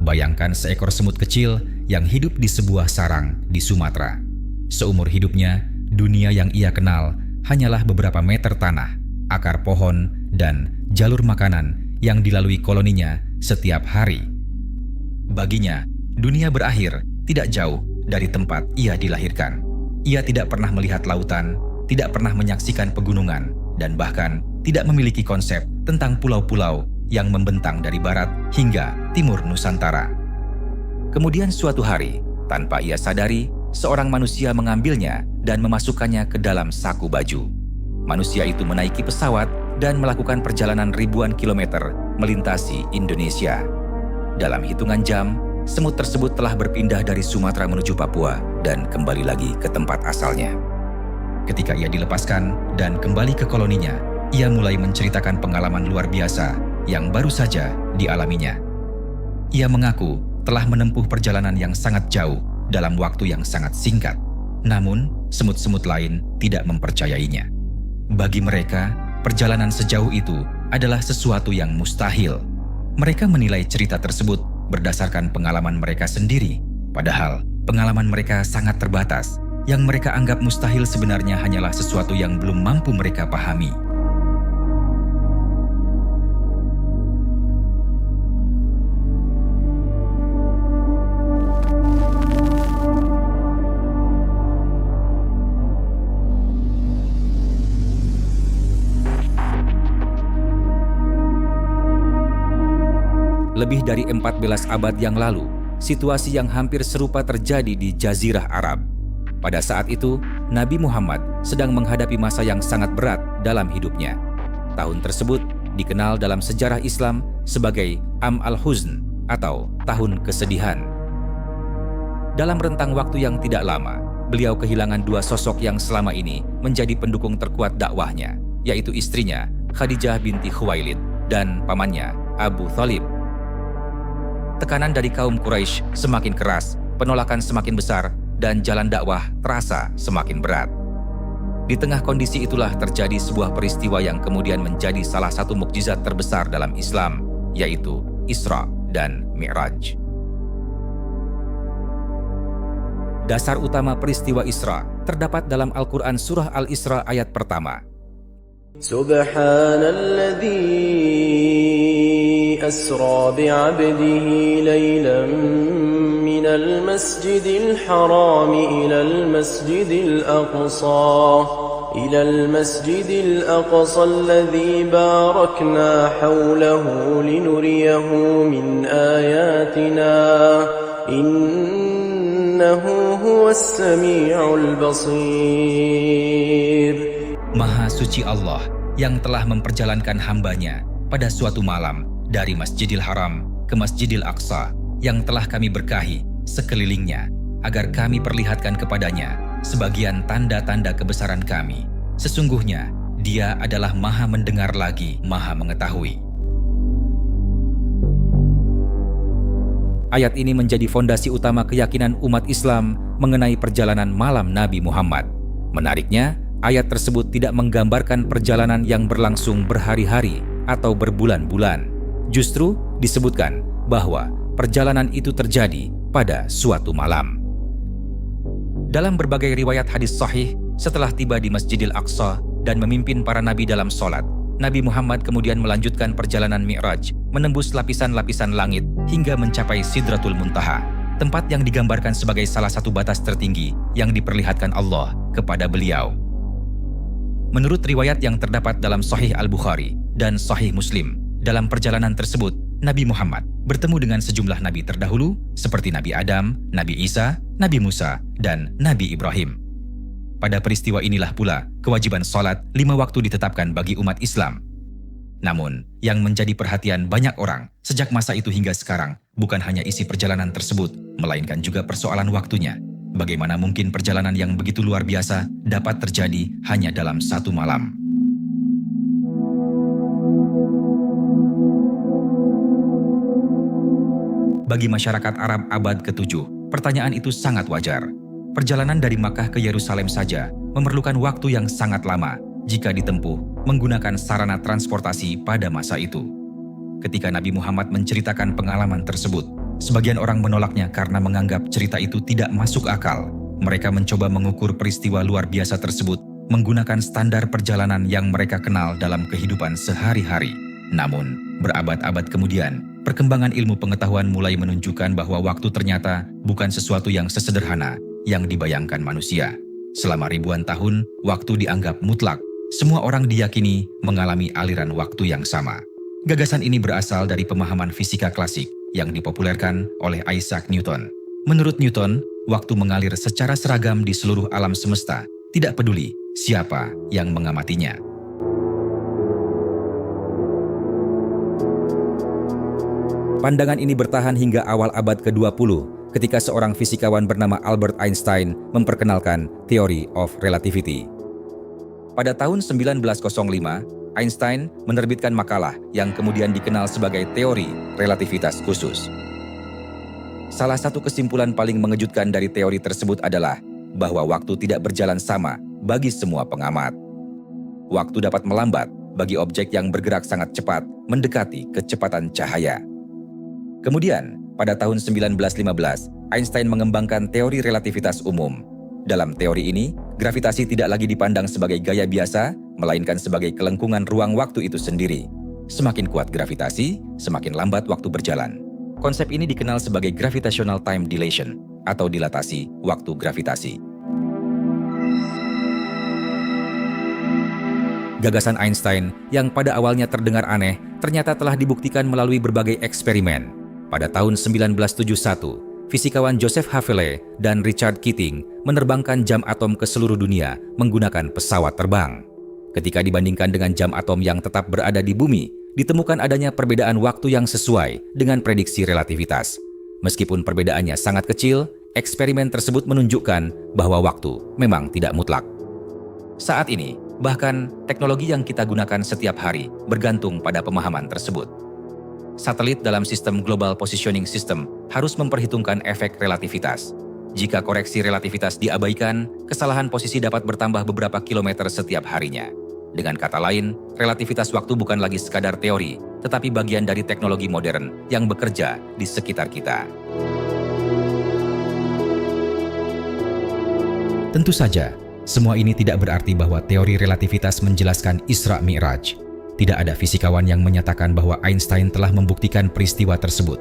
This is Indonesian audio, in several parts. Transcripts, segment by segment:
Bayangkan seekor semut kecil yang hidup di sebuah sarang di Sumatera. Seumur hidupnya, dunia yang ia kenal hanyalah beberapa meter tanah, akar pohon, dan jalur makanan yang dilalui koloninya setiap hari. Baginya, dunia berakhir tidak jauh dari tempat ia dilahirkan. Ia tidak pernah melihat lautan, tidak pernah menyaksikan pegunungan, dan bahkan tidak memiliki konsep tentang pulau-pulau yang membentang dari barat hingga timur Nusantara. Kemudian suatu hari, tanpa ia sadari, seorang manusia mengambilnya dan memasukkannya ke dalam saku baju. Manusia itu menaiki pesawat dan melakukan perjalanan ribuan kilometer melintasi Indonesia. Dalam hitungan jam, semut tersebut telah berpindah dari Sumatera menuju Papua dan kembali lagi ke tempat asalnya. Ketika ia dilepaskan dan kembali ke koloninya, ia mulai menceritakan pengalaman luar biasa yang baru saja dialaminya. Ia mengaku telah menempuh perjalanan yang sangat jauh dalam waktu yang sangat singkat. Namun, semut-semut lain tidak mempercayainya. Bagi mereka, perjalanan sejauh itu adalah sesuatu yang mustahil. Mereka menilai cerita tersebut berdasarkan pengalaman mereka sendiri, padahal pengalaman mereka sangat terbatas. Yang mereka anggap mustahil sebenarnya hanyalah sesuatu yang belum mampu mereka pahami. Lebih dari 14 abad yang lalu, situasi yang hampir serupa terjadi di Jazirah Arab. Pada saat itu, Nabi Muhammad sedang menghadapi masa yang sangat berat dalam hidupnya. Tahun tersebut dikenal dalam sejarah Islam sebagai Am al-Huzn atau Tahun Kesedihan. Dalam rentang waktu yang tidak lama, beliau kehilangan dua sosok yang selama ini menjadi pendukung terkuat dakwahnya, yaitu istrinya Khadijah binti Khuwailid dan pamannya Abu Thalib. Tekanan dari kaum Quraisy semakin keras, penolakan semakin besar, dan jalan dakwah terasa semakin berat. Di tengah kondisi itulah terjadi sebuah peristiwa yang kemudian menjadi salah satu mukjizat terbesar dalam Islam, yaitu Isra dan Mi'raj. Dasar utama peristiwa Isra terdapat dalam Al-Quran Surah Al-Isra ayat pertama. Subhanalladzi asra bi'abdihi laylan minal masjidil haram ilal masjidil aqsa alladzi barakna hawlahu linuriyahu min ayatina innahu huwas sami'ul basir. Maha suci Allah yang telah memperjalankan hambanya pada suatu malam dari Masjidil Haram ke Masjidil Aqsa yang telah kami berkahi sekelilingnya agar kami perlihatkan kepadanya sebagian tanda-tanda kebesaran kami. Sesungguhnya Dia adalah Maha mendengar lagi Maha mengetahui. Ayat ini menjadi fondasi utama keyakinan umat Islam mengenai perjalanan malam Nabi Muhammad. Menariknya, ayat tersebut tidak menggambarkan perjalanan yang berlangsung berhari-hari atau berbulan-bulan. Justru disebutkan bahwa perjalanan itu terjadi pada suatu malam. Dalam berbagai riwayat hadis sahih, setelah tiba di Masjidil Aqsa dan memimpin para nabi dalam sholat, Nabi Muhammad kemudian melanjutkan perjalanan Mi'raj, menembus lapisan-lapisan langit hingga mencapai Sidratul Muntaha, tempat yang digambarkan sebagai salah satu batas tertinggi yang diperlihatkan Allah kepada beliau. Menurut riwayat yang terdapat dalam Sahih Al-Bukhari dan Sahih Muslim, dalam perjalanan tersebut, Nabi Muhammad bertemu dengan sejumlah nabi terdahulu seperti Nabi Adam, Nabi Isa, Nabi Musa, dan Nabi Ibrahim. Pada peristiwa inilah pula kewajiban sholat 5 waktu ditetapkan bagi umat Islam. Namun, yang menjadi perhatian banyak orang sejak masa itu hingga sekarang bukan hanya isi perjalanan tersebut, melainkan juga persoalan waktunya. Bagaimana mungkin perjalanan yang begitu luar biasa dapat terjadi hanya dalam satu malam? Bagi masyarakat Arab abad ke-7, pertanyaan itu sangat wajar. Perjalanan dari Makkah ke Yerusalem saja memerlukan waktu yang sangat lama jika ditempuh menggunakan sarana transportasi pada masa itu. Ketika Nabi Muhammad menceritakan pengalaman tersebut, Sebagian orang menolaknya karena menganggap cerita itu tidak masuk akal. Mereka mencoba mengukur peristiwa luar biasa tersebut menggunakan standar perjalanan yang mereka kenal dalam kehidupan sehari-hari. Namun, berabad-abad kemudian, perkembangan ilmu pengetahuan mulai menunjukkan bahwa waktu ternyata bukan sesuatu yang sesederhana yang dibayangkan manusia. Selama ribuan tahun, waktu dianggap mutlak. Semua orang diyakini mengalami aliran waktu yang sama. Gagasan ini berasal dari pemahaman fisika klasik yang dipopulerkan oleh Isaac Newton. Menurut Newton, waktu mengalir secara seragam di seluruh alam semesta, tidak peduli siapa yang mengamatinya. Pandangan ini bertahan hingga awal abad ke-20 ketika seorang fisikawan bernama Albert Einstein memperkenalkan Theory of Relativity. Pada tahun 1905, Einstein menerbitkan makalah yang kemudian dikenal sebagai teori relativitas khusus. Salah satu kesimpulan paling mengejutkan dari teori tersebut adalah bahwa waktu tidak berjalan sama bagi semua pengamat. Waktu dapat melambat bagi objek yang bergerak sangat cepat mendekati kecepatan cahaya. Kemudian, pada tahun 1915, Einstein mengembangkan teori relativitas umum. Dalam teori ini, gravitasi tidak lagi dipandang sebagai gaya biasa, melainkan sebagai kelengkungan ruang waktu itu sendiri. Semakin kuat gravitasi, semakin lambat waktu berjalan. Konsep ini dikenal sebagai gravitational time dilation atau dilatasi waktu gravitasi. Gagasan Einstein yang pada awalnya terdengar aneh, ternyata telah dibuktikan melalui berbagai eksperimen. Pada tahun 1971, fisikawan Joseph Havele dan Richard Keating menerbangkan jam atom ke seluruh dunia menggunakan pesawat terbang. Ketika dibandingkan dengan jam atom yang tetap berada di bumi, ditemukan adanya perbedaan waktu yang sesuai dengan prediksi relativitas. Meskipun perbedaannya sangat kecil, eksperimen tersebut menunjukkan bahwa waktu memang tidak mutlak. Saat ini, bahkan teknologi yang kita gunakan setiap hari bergantung pada pemahaman tersebut. Satelit dalam sistem Global Positioning System harus memperhitungkan efek relativitas. Jika koreksi relativitas diabaikan, kesalahan posisi dapat bertambah beberapa kilometer setiap harinya. Dengan kata lain, relativitas waktu bukan lagi sekadar teori, tetapi bagian dari teknologi modern yang bekerja di sekitar kita. Tentu saja, semua ini tidak berarti bahwa teori relativitas menjelaskan Isra Mi'raj. Tidak ada fisikawan yang menyatakan bahwa Einstein telah membuktikan peristiwa tersebut.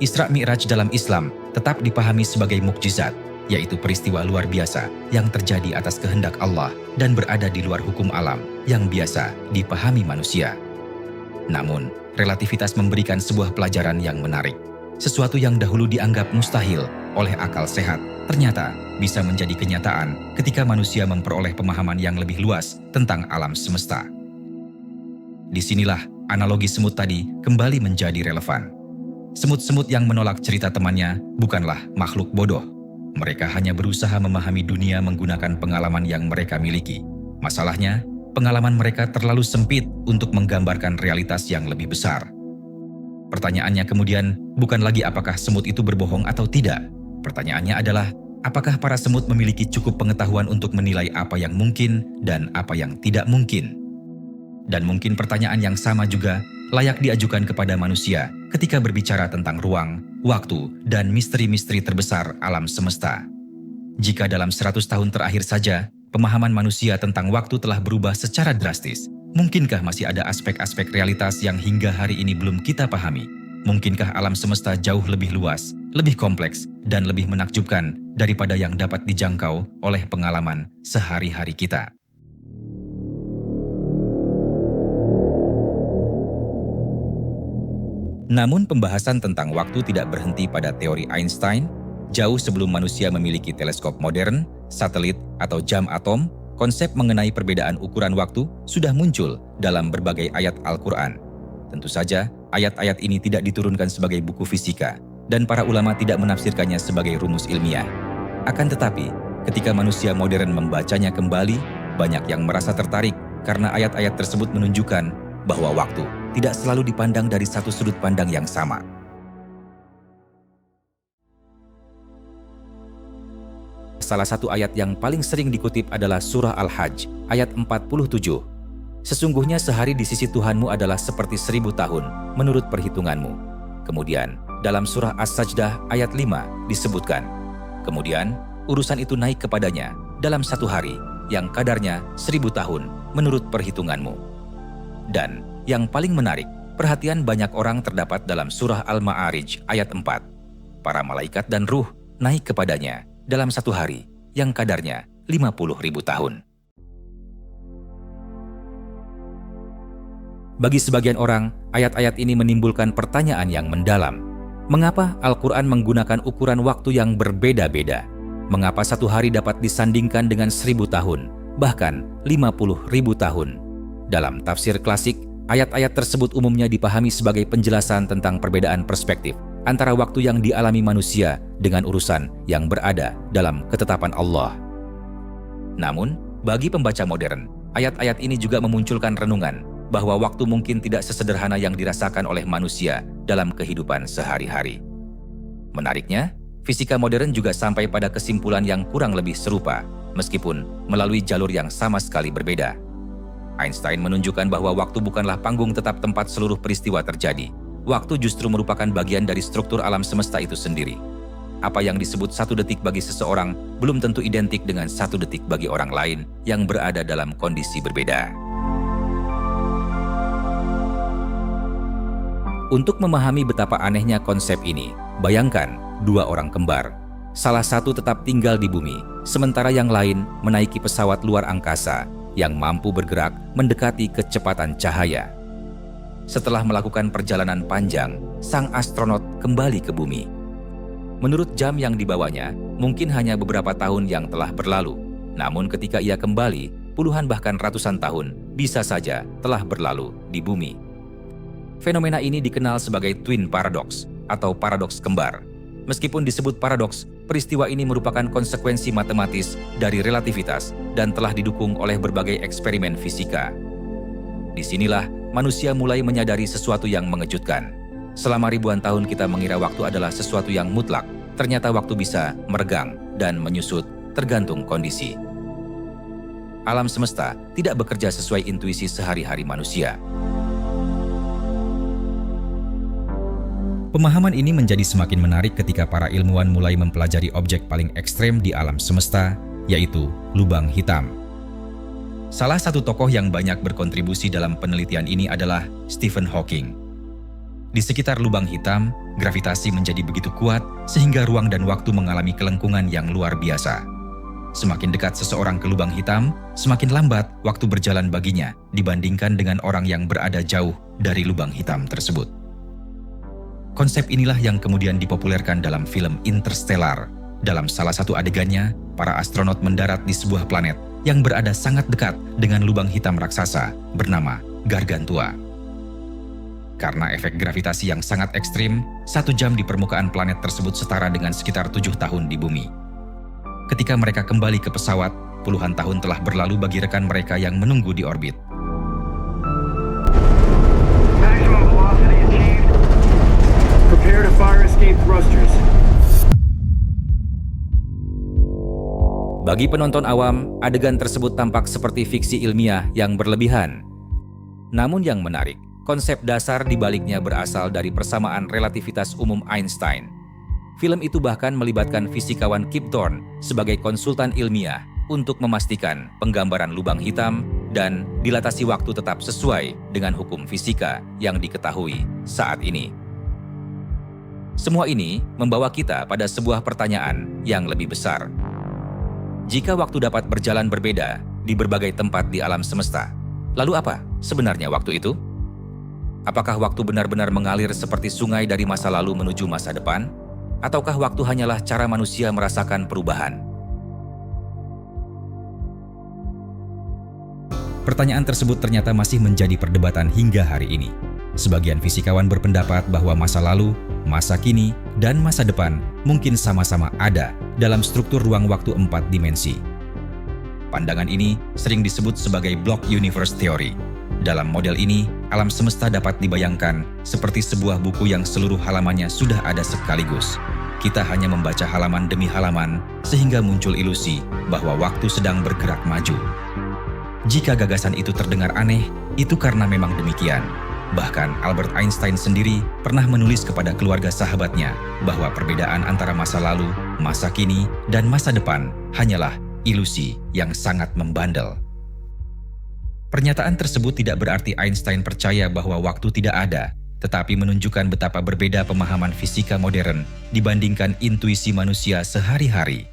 Isra Mi'raj dalam Islam tetap dipahami sebagai mukjizat, yaitu peristiwa luar biasa yang terjadi atas kehendak Allah dan berada di luar hukum alam yang biasa dipahami manusia. Namun, relativitas memberikan sebuah pelajaran yang menarik. Sesuatu yang dahulu dianggap mustahil oleh akal sehat, ternyata bisa menjadi kenyataan ketika manusia memperoleh pemahaman yang lebih luas tentang alam semesta. Disinilah analogi semut tadi kembali menjadi relevan. Semut-semut yang menolak cerita temannya bukanlah makhluk bodoh. Mereka hanya berusaha memahami dunia menggunakan pengalaman yang mereka miliki. Masalahnya, pengalaman mereka terlalu sempit untuk menggambarkan realitas yang lebih besar. Pertanyaannya kemudian bukan lagi apakah semut itu berbohong atau tidak. Pertanyaannya adalah, apakah para semut memiliki cukup pengetahuan untuk menilai apa yang mungkin dan apa yang tidak mungkin? Dan mungkin pertanyaan yang sama juga layak diajukan kepada manusia ketika berbicara tentang ruang, waktu, dan misteri-misteri terbesar alam semesta. Jika dalam 100 tahun terakhir saja, pemahaman manusia tentang waktu telah berubah secara drastis, mungkinkah masih ada aspek-aspek realitas yang hingga hari ini belum kita pahami? Mungkinkah alam semesta jauh lebih luas, lebih kompleks, dan lebih menakjubkan daripada yang dapat dijangkau oleh pengalaman sehari-hari kita? Namun pembahasan tentang waktu tidak berhenti pada teori Einstein. Jauh sebelum manusia memiliki teleskop modern, satelit, atau jam atom, konsep mengenai perbedaan ukuran waktu sudah muncul dalam berbagai ayat Al-Quran. Tentu saja, ayat-ayat ini tidak diturunkan sebagai buku fisika, dan para ulama tidak menafsirkannya sebagai rumus ilmiah. Akan tetapi, ketika manusia modern membacanya kembali, banyak yang merasa tertarik karena ayat-ayat tersebut menunjukkan bahwa waktu tidak selalu dipandang dari satu sudut pandang yang sama. Salah satu ayat yang paling sering dikutip adalah surah Al-Hajj, ayat 47. Sesungguhnya sehari di sisi Tuhanmu adalah seperti 1000 tahun menurut perhitunganmu. Kemudian, Dalam surah As-Sajdah ayat 5 disebutkan, kemudian urusan itu naik kepadanya dalam satu hari yang kadarnya 1000 tahun menurut perhitunganmu. Dan yang paling menarik, perhatian banyak orang terdapat dalam surah Al-Ma'arij ayat 4. Para malaikat dan ruh naik kepadanya dalam satu hari yang kadarnya 50.000 tahun. Bagi sebagian orang, ayat-ayat ini menimbulkan pertanyaan yang mendalam. Mengapa Al-Quran menggunakan ukuran waktu yang berbeda-beda? Mengapa satu hari dapat disandingkan dengan 1000 tahun, bahkan 50.000 tahun? Dalam tafsir klasik, ayat-ayat tersebut umumnya dipahami sebagai penjelasan tentang perbedaan perspektif antara waktu yang dialami manusia dengan urusan yang berada dalam ketetapan Allah. Namun, bagi pembaca modern, ayat-ayat ini juga memunculkan renungan bahwa waktu mungkin tidak sesederhana yang dirasakan oleh manusia dalam kehidupan sehari-hari. Menariknya, fisika modern juga sampai pada kesimpulan yang kurang lebih serupa, meskipun melalui jalur yang sama sekali berbeda. Einstein menunjukkan bahwa waktu bukanlah panggung tetap tempat seluruh peristiwa terjadi. Waktu justru merupakan bagian dari struktur alam semesta itu sendiri. Apa yang disebut 1 detik bagi seseorang belum tentu identik dengan 1 detik bagi orang lain yang berada dalam kondisi berbeda. Untuk memahami betapa anehnya konsep ini, bayangkan 2 orang kembar. Salah satu tetap tinggal di bumi, sementara yang lain menaiki pesawat luar angkasa yang mampu bergerak mendekati kecepatan cahaya. Setelah melakukan perjalanan panjang, sang astronot kembali ke bumi. Menurut jam yang dibawanya, mungkin hanya beberapa tahun yang telah berlalu. Namun ketika ia kembali, puluhan bahkan ratusan tahun bisa saja telah berlalu di bumi. Fenomena ini dikenal sebagai twin paradox atau paradoks kembar. Meskipun disebut paradoks, peristiwa ini merupakan konsekuensi matematis dari relativitas dan telah didukung oleh berbagai eksperimen fisika. Disinilah manusia mulai menyadari sesuatu yang mengejutkan. Selama ribuan tahun kita mengira waktu adalah sesuatu yang mutlak. Ternyata waktu bisa meregang dan menyusut tergantung kondisi. Alam semesta tidak bekerja sesuai intuisi sehari-hari manusia. Pemahaman ini menjadi semakin menarik ketika para ilmuwan mulai mempelajari objek paling ekstrem di alam semesta, yaitu lubang hitam. Salah satu tokoh yang banyak berkontribusi dalam penelitian ini adalah Stephen Hawking. Di sekitar lubang hitam, gravitasi menjadi begitu kuat sehingga ruang dan waktu mengalami kelengkungan yang luar biasa. Semakin dekat seseorang ke lubang hitam, semakin lambat waktu berjalan baginya dibandingkan dengan orang yang berada jauh dari lubang hitam tersebut. Konsep inilah yang kemudian dipopulerkan dalam film Interstellar. Dalam salah satu adegannya, para astronot mendarat di sebuah planet yang berada sangat dekat dengan lubang hitam raksasa bernama Gargantua. Karena efek gravitasi yang sangat ekstrim, 1 jam di permukaan planet tersebut setara dengan sekitar 7 tahun di bumi. Ketika mereka kembali ke pesawat, puluhan tahun telah berlalu bagi rekan mereka yang menunggu di orbit. Maximum velocity achieved. Prepare to fire escape thrusters. Bagi penonton awam, adegan tersebut tampak seperti fiksi ilmiah yang berlebihan. Namun yang menarik, konsep dasar di baliknya berasal dari persamaan relativitas umum Einstein. Film itu bahkan melibatkan fisikawan Kip Thorne sebagai konsultan ilmiah untuk memastikan penggambaran lubang hitam dan dilatasi waktu tetap sesuai dengan hukum fisika yang diketahui saat ini. Semua ini membawa kita pada sebuah pertanyaan yang lebih besar. Jika waktu dapat berjalan berbeda di berbagai tempat di alam semesta, lalu apa sebenarnya waktu itu? Apakah waktu benar-benar mengalir seperti sungai dari masa lalu menuju masa depan? Ataukah waktu hanyalah cara manusia merasakan perubahan? Pertanyaan tersebut ternyata masih menjadi perdebatan hingga hari ini. Sebagian fisikawan berpendapat bahwa masa lalu, masa kini, dan masa depan mungkin sama-sama ada dalam struktur ruang waktu 4 dimensi. Pandangan ini sering disebut sebagai block universe theory. Dalam model ini, alam semesta dapat dibayangkan seperti sebuah buku yang seluruh halamannya sudah ada sekaligus. Kita hanya membaca halaman demi halaman sehingga muncul ilusi bahwa waktu sedang bergerak maju. Jika gagasan itu terdengar aneh, itu karena memang demikian. Bahkan Albert Einstein sendiri pernah menulis kepada keluarga sahabatnya bahwa perbedaan antara masa lalu, masa kini, dan masa depan hanyalah ilusi yang sangat membandel. Pernyataan tersebut tidak berarti Einstein percaya bahwa waktu tidak ada, tetapi menunjukkan betapa berbeda pemahaman fisika modern dibandingkan intuisi manusia sehari-hari.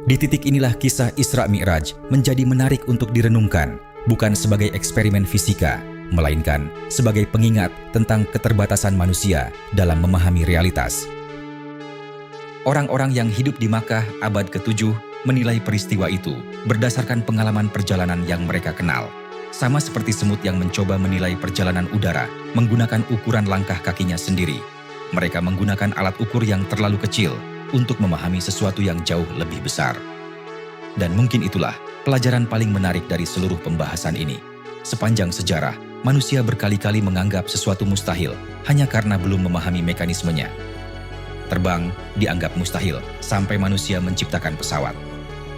Di titik inilah kisah Isra Mi'raj menjadi menarik untuk direnungkan, bukan sebagai eksperimen fisika, melainkan sebagai pengingat tentang keterbatasan manusia dalam memahami realitas. Orang-orang yang hidup di Makkah abad ke-7 menilai peristiwa itu berdasarkan pengalaman perjalanan yang mereka kenal. Sama seperti semut yang mencoba menilai perjalanan udara menggunakan ukuran langkah kakinya sendiri. Mereka menggunakan alat ukur yang terlalu kecil untuk memahami sesuatu yang jauh lebih besar. Dan mungkin itulah pelajaran paling menarik dari seluruh pembahasan ini. Sepanjang sejarah, manusia berkali-kali menganggap sesuatu mustahil hanya karena belum memahami mekanismenya. Terbang dianggap mustahil sampai manusia menciptakan pesawat.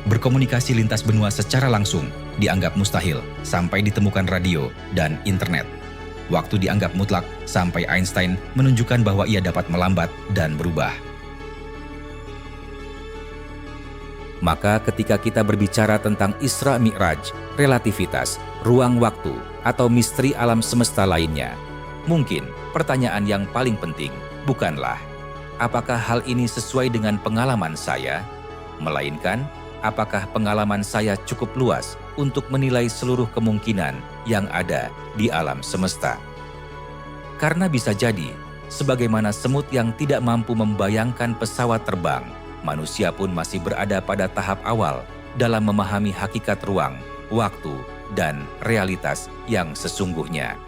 Berkomunikasi lintas benua secara langsung dianggap mustahil sampai ditemukan radio dan internet. Waktu dianggap mutlak sampai Einstein menunjukkan bahwa ia dapat melambat dan berubah. Maka ketika kita berbicara tentang Isra Mi'raj, relativitas, ruang waktu, atau misteri alam semesta lainnya, mungkin pertanyaan yang paling penting bukanlah apakah hal ini sesuai dengan pengalaman saya, melainkan apakah pengalaman saya cukup luas untuk menilai seluruh kemungkinan yang ada di alam semesta. Karena bisa jadi, sebagaimana semut yang tidak mampu membayangkan pesawat terbang, manusia pun masih berada pada tahap awal dalam memahami hakikat ruang, waktu, dan realitas yang sesungguhnya.